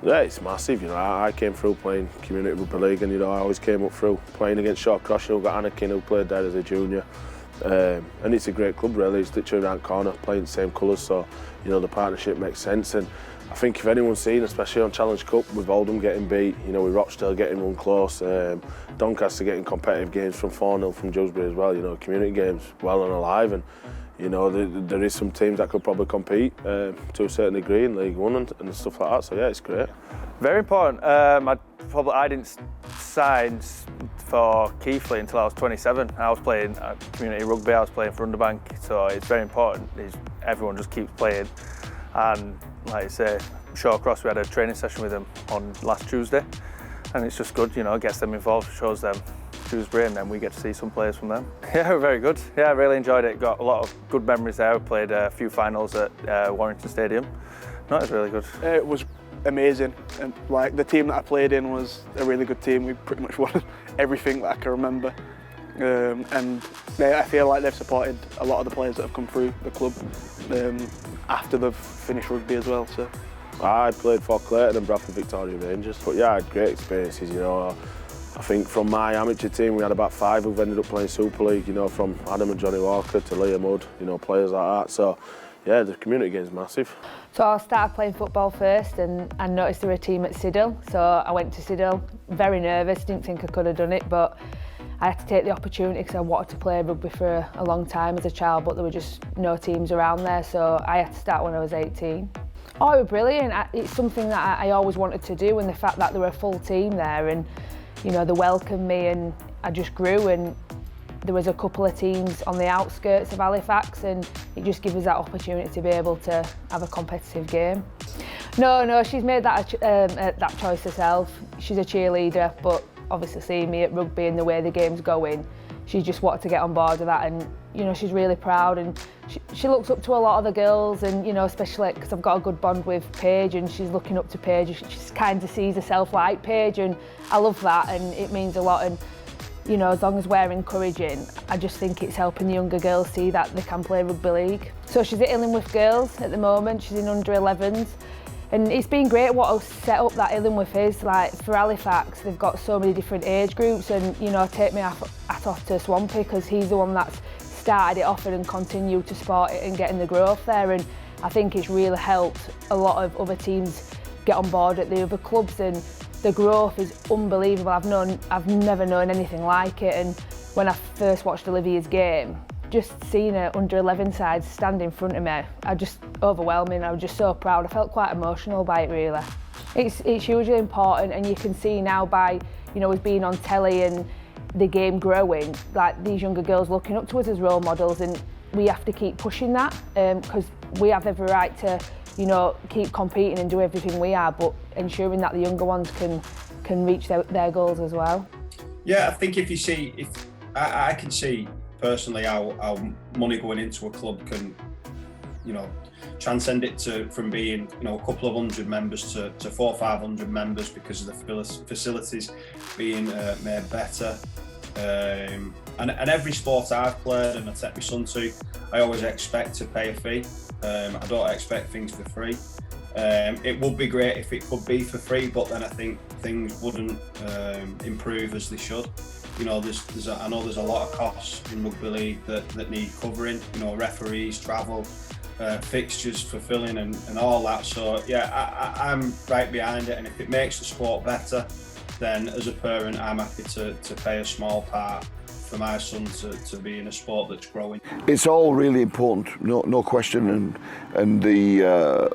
Yeah, it's massive. You know, I came through playing community rugby league, and you know, I always came up through playing against Shaun. We've got Anakin who played there as a junior, and it's a great club really. It's literally around the corner, playing the same colours, so you know the partnership makes sense. And I think if anyone's seen, especially on Challenge Cup, with Oldham getting beat, you know, with Rochdale getting one close, Doncaster getting competitive games from 4-0 from Dewsbury as well. You know, community games well and alive, and you know, there is some teams that could probably compete to a certain degree in League One and stuff like that. So yeah, it's great. Very important. I didn't sign for Keighley until I was 27. I was playing community rugby. I was playing for Underbank, so it's very important. Everyone just keeps playing, and like I say, Shawcross, we had a training session with them on last Tuesday, and it's just good. You know, it gets them involved, shows them Dewsbury, and then we get to see some players from them. Yeah, very good. Yeah, I really enjoyed it. Got a lot of good memories there. We played a few finals at Warrington Stadium. No, it was really good. It was amazing, and like the team that I played in was a really good team. We pretty much won everything that I can remember, and I feel like they've supported a lot of the players that have come through the club after they've finished rugby as well. So I played for Clayton and Bradford Victoria Rangers, but yeah, I had great experiences. You know, I think from my amateur team we had about 5 who've ended up playing Super League. You know, from Adam and Johnny Walker to Liam Hood. You know, players like that. So yeah, the community game's massive. So I started playing football first, and I noticed there were a team at Siddle. So I went to Siddle, very nervous, didn't think I could have done it, but I had to take the opportunity because I wanted to play rugby for a long time as a child, but there were just no teams around there, so I had to start when I was 18. Oh, it was brilliant. It's something that I always wanted to do, and the fact that there were a full team there, and you know, they welcomed me, and I just grew, and there was a couple of teams on the outskirts of Halifax, and it just gives us that opportunity to be able to have a competitive game. No, she's made that choice herself. She's a cheerleader, but obviously seeing me at rugby and the way the game's going, she just wanted to get on board with that, and you know, she's really proud, and she looks up to a lot of the girls, and you know, especially because I've got a good bond with Paige, and she's looking up to Paige. She kind of sees herself like Paige, and I love that, and it means a lot. And you know, as long as we're encouraging, I just think it's helping the younger girls see that they can play rugby league. So she's at Illingworth Girls at the moment. She's in under 11s. And it's been great what I've set up that Illingworth is. Like for Halifax, they've got so many different age groups, and you know, take me hat off to Swampy, because he's the one that's started it off and continued to support it and getting the growth there. And I think it's really helped a lot of other teams get on board at the other clubs, and the growth is unbelievable. I've never known anything like it. And when I first watched Olivia's game, just seeing her under 11 side stand in front of me, just overwhelming. I was just so proud. I felt quite emotional by it really. It's hugely important, and you can see now by, you know, us being on telly and the game growing, like these younger girls looking up to us as role models, and we have to keep pushing that, because we have every right to, you know, keep competing and do everything we are, but ensuring that the younger ones can reach their goals as well. Yeah, I think if I can see personally how money going into a club can, you know, transcend it from being, you know, a couple of hundred members to 400 or 500 members because of the facilities being made better. And every sport I've played, and I take my son to, I always expect to pay a fee. I don't expect things for free. It would be great if it could be for free, but then I think things wouldn't improve as they should. You know, I know there's a lot of costs in rugby league that need covering. You know, referees, travel, fixtures, fulfilling, and all that. So yeah, I'm right behind it, and if it makes the sport better, then as a parent, I'm happy to pay a small part for my son to be in a sport that's growing. It's all really important, no question, and the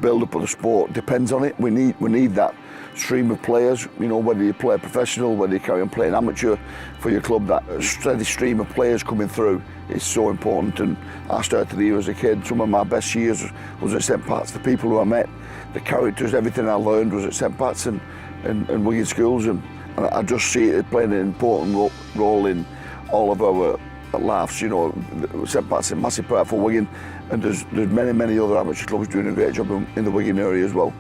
build-up of the sport depends on it. We need that stream of players, you know, whether you play professional, whether you carry on playing amateur for your club, that steady stream of players coming through is so important. And I started here as a kid. Some of my best years was at St Pat's. The people who I met, the characters, everything I learned was at St Pat's and Wigan schools, and I just see it playing an important role in all of our lives. You know, St Pat's is a massive part for Wigan, and there's many other amateur clubs doing a great job in the Wigan area as well.